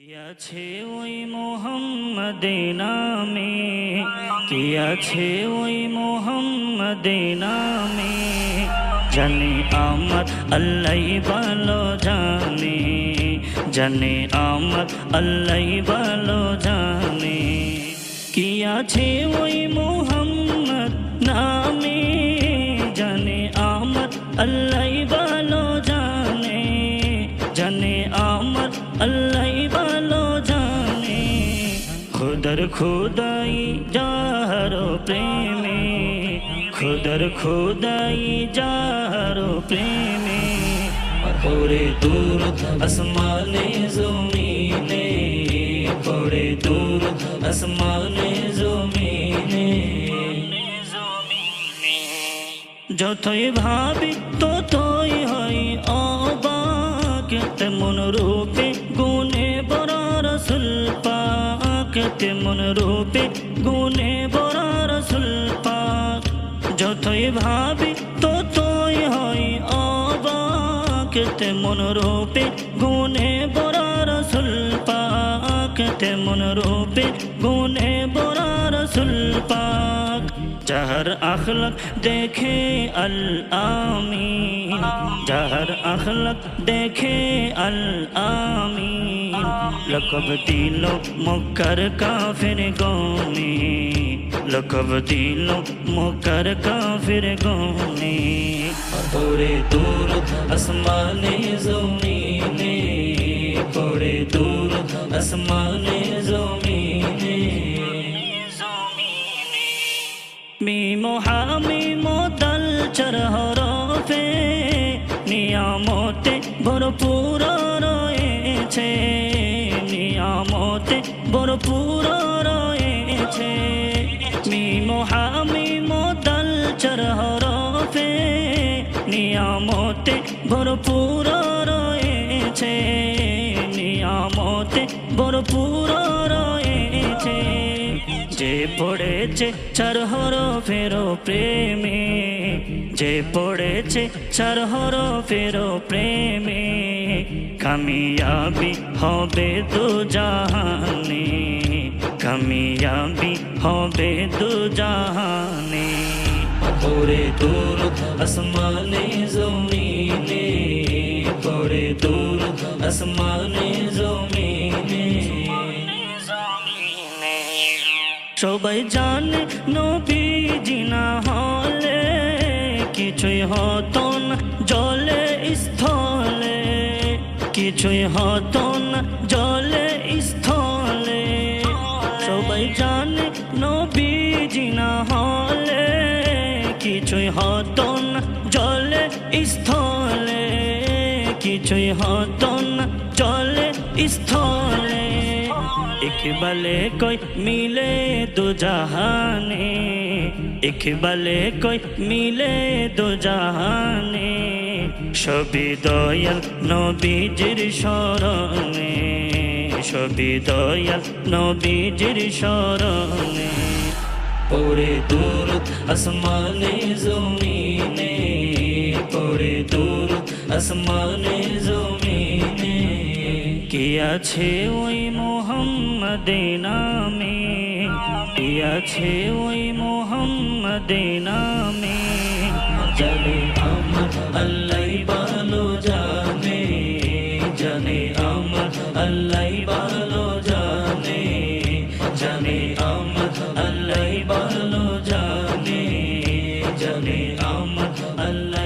কি আছে ওই মোহাম্মদে নামে, কি আছে ওই মোহাম্মদে নামে, জানে আমার আল্লাহ ভালো জানে, জানে আমার আল্লাহ ভালো জানে। কি আছে ওই মোহাম্মদ নামে, জানে আমার আল্লাহ ভালো জানে, জানে আমার আল্লাহ ভালো জানে। খুদর খুদাই যাহারো প্রেমে, খুদর খুদাই যাহারো প্রেমে, পড়ে দূর আসমানে জমিনে, পড়ে দূর আসমানে জমিনে। যতই ভাবি ততই হয় অবাক, তেমন রূপে গুণে বড় রসুল পাক, তেমন রূপে গুণে বড় রসুল পাক। যতই ভাবি ততই হয় অবাক, তেমন রূপে গুণে বড় রসুল পাক, তেমন রূপে গুণে বড় রসুল পাক। যাহার আখলাক দেখে আল আমিন, যাহার আখলাক দেখে আল আমিন, লকব দিল মক্কার কাফির গনে, লকব দিল মক্কার কাফির গনে। পড়ে দূর আসমানে জমিনে, পড়ে দূর আসমানে জমিনে। মিম হামিম দাল চার হরফে নিয়ামতে ভরপুর রয়েছে, নিয়ামতে ভরপুর রয়েছে। মিম হামিম দাল চার হরফে নিয়ামতে ভরপুর রয়েছে, নিয়ামতে ভরপুর রয়েছে। যে পড়েছে চার হরফের প্রেমে, যে পড়েছে চার হরফের প্রেমে, কামিয়াবি হবে দু জাহানে, কামিয়াবি হবে দু জাহানে। পড়ে দূর আসমানে জমিনে, পড়ে দূর আসমানে জমিনে। সবাই জানে নবীজি না হলে কিছুই হতো না জলে স্থলে, কিছুই হতো না জলে স্থলে। সবাই জানে নবীজি না হলে কিছুই হতো না জলে স্থলে, কিছুই হতো না জলে স্থলে। ইকবালে কই মিলে দু জাহানে, ইকবালে কই মিলে দু জাহানে, সবই দয়াল নবীজির শরণে, সবই দয়াল নবীজির শরণে। পড়ে দূর আসমানে জমিনে, পড়ে দূর আসমানে জমিনে। কি আছে ওই মোহাম্মদে নামে, কি আছে ওই মোহাম্মদে নামে, জানে আমার আল্লাহ ভালো জানে, জানে আমার আল্লাহ ভালো জানে, জানে আমার আল্লাহ ভালো জানে, জানে আমার আল্লাহ।